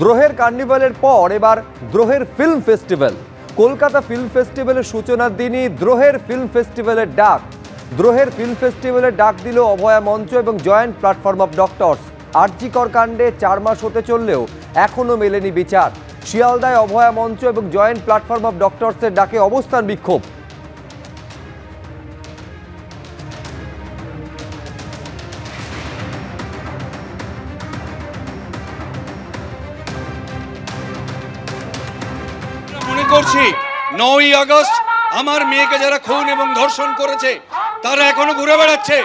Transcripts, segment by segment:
দ্রোহের কার্নিভালের পর এবার দ্রোহের film festival. Kolkata film ফেস্টিভ্যালের সূচনার দিনই দ্রোহের ফিল্ম ফেস্টিভ্যালের ডাক। দ্রোহের ফিল্ম ফেস্টিভ্যালের ডাক দিল অভয়া মঞ্চ এবং joint platform of doctors. RG Kar কাণ্ডে 4 মাস হতে চললেও এখনও মেলেনি বিচার। শিয়ালদায় অভয়া মঞ্চ এবং জয়েন্ট প্ল্যাটফর্ম অফ ডক্টরসের ডাকে অবস্থান বিক্ষোভ। মনে করছি 9ই আগস্ট আমার মেয়েকে যারা খুন এবং ধর্ষণ করেছে তারা এখনো ঘুরে বেড়াচ্ছে।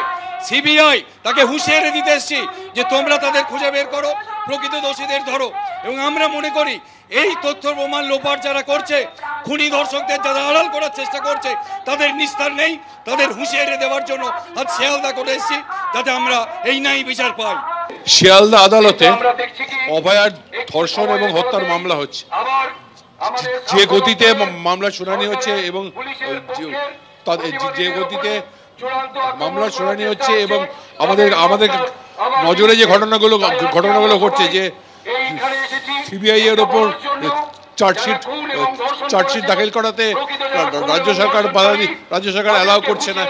সিবিআই তাকে হুঁশিয়ারি দিতে এসেছি যে তোমরা তাদের খুঁজে বের করো, প্রকৃত দোষীদের ধরো। এবং আমরা মনে করি এই তথ্য প্রমাণ লোপাট যারা করছে, খুনি ধর্ষকদের যারা আড়াল করার চেষ্টা করছে, তাদের নিস্তার নেই। তাদের হুঁশিয়ারি দেওয়ার জন্য আজ শিয়ালদা করে এসেছি যাতে আমরা এই নাই বিচার পাই। শিয়ালদা আদালতে অভয়ার ধর্ষণ এবং হত্যার মামলা হচ্ছে, যে গতিতে মামলা শুনানি হচ্ছে এবং যে গতিতে মামলা শুনানি হচ্ছে এবং আমাদের নজরে যে ঘটনাগুলো ঘটছে, যে সিবিআই এর ওপর চার্জশিট দাখিল করাতে রাজ্য সরকার অ্যালাউ করছে না।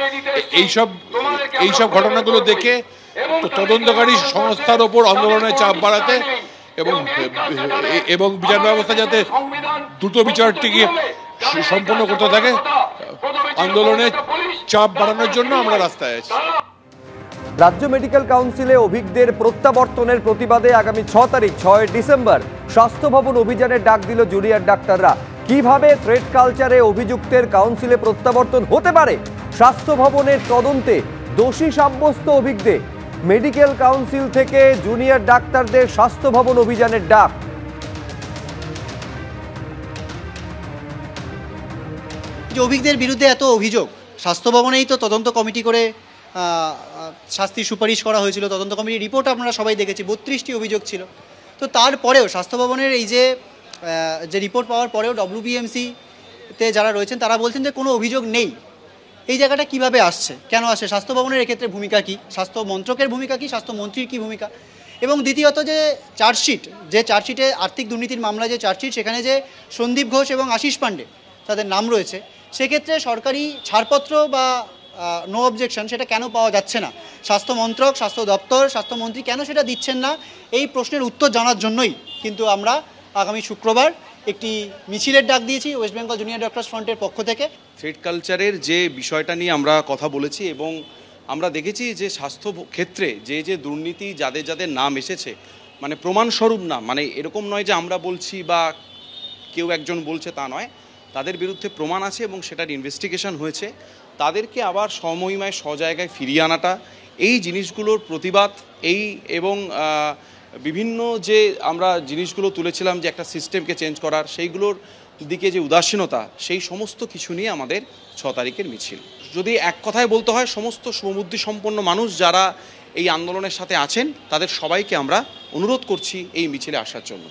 এইসব ঘটনাগুলো দেখে তদন্তকারী সংস্থার ওপর আন্দোলনের চাপ বাড়াতে এবং বিচার ব্যবস্থা যাতে দ্রুত বিচারটিকে সম্পন্ন করতে থাকে, আন্দোলনের চাপ বাড়ানোর জন্য আমরা রাস্তায় আছি। রাজ্য মেডিকেল কাউন্সিলে অভিজ্ঞদের প্রত্যাবর্তনের প্রতিবাদে আগামী 6 তারিখ 6 ডিসেম্বর স্বাস্থ্য ভবন অভিযানের ডাক দিল জুনিয়র ডাক্তাররা। কিভাবে থ্রেড কালচারে অভিযুক্তের কাউন্সিলে প্রত্যাবর্তন হতে পারে? স্বাস্থ্য ভবনের তদন্তে দোষী সাব্যস্ত অভিজ্ঞদের। মেডিকেল কাউন্সিল থেকে জুনিয়র ডাক্তারদের স্বাস্থ্য ভবন অভিযানের ডাক। যে অভিজ্ঞদের বিরুদ্ধে এত অভিযোগ, স্বাস্থ্য ভবনেই তো তদন্ত কমিটি করে শাস্তির সুপারিশ করা হয়েছিল। তদন্ত কমিটির রিপোর্ট আপনারা সবাই দেখেছি, 32টি অভিযোগ ছিল। তো তারপরেও স্বাস্থ্য ভবনের এই যে রিপোর্ট পাওয়ার পরেও WBMC-তে যারা রয়েছেন তারা বলছেন যে কোনো অভিযোগ নেই। এই জায়গাটা কিভাবে আসছে, কেন আসে? স্বাস্থ্য ভবনের এক্ষেত্রে ভূমিকা কী? স্বাস্থ্য মন্ত্রকের ভূমিকা কী? স্বাস্থ্যমন্ত্রীর কী ভূমিকা? এবং দ্বিতীয়ত যে চার্জশিটে আর্থিক দুর্নীতির মামলা যে চার্জশিট, সেখানে যে সন্দীপ ঘোষ এবং আশিস পাণ্ডে তাদের নাম রয়েছে, সেক্ষেত্রে সরকারি ছাড়পত্র বা নো অবজেকশন সেটা কেন পাওয়া যাচ্ছে না? স্বাস্থ্য মন্ত্রক, স্বাস্থ্য দপ্তর, স্বাস্থ্যমন্ত্রী কেন সেটা দিচ্ছেন না? এই প্রশ্নের উত্তর জানার জন্যই কিন্তু আমরা আগামী শুক্রবার একটি মিছিলের ডাক দিয়েছি ওয়েস্ট বেঙ্গল জুনিয়র ডক্টরস ফ্রন্টের পক্ষ থেকে। থ্রেড কালচারের যে বিষয়টা নিয়ে আমরা কথা বলেছি এবং আমরা দেখেছি যে স্বাস্থ্য ক্ষেত্রে যে দুর্নীতি যাদের নাম এসেছে, মানে প্রমাণস্বরূপ না, মানে এরকম নয় যে আমরা বলছি বা কেউ একজন বলছে, তা নয়। তাদের বিরুদ্ধে প্রমাণ আছে এবং সেটার ইনভেস্টিগেশন হয়েছে। তাদেরকে আবার সমহিমায় জায়গায় ফিরিয়ে আনাটা, এই জিনিসগুলোর প্রতিবাদ, এবং বিভিন্ন যে আমরা জিনিসগুলো তুলেছিলাম যে একটা সিস্টেমকে চেঞ্জ করার, সেইগুলোর দিকে যে উদাসীনতা, সেই সমস্ত কিছু নিয়ে আমাদের 6 তারিখের মিছিল। যদি এক কথায় বলতে হয়, সমস্ত সমবুদ্ধি সম্পন্ন মানুষ যারা এই আন্দোলনের সাথে আছেন তাদের সবাইকে আমরা অনুরোধ করছি এই মিছিলে আসার জন্য।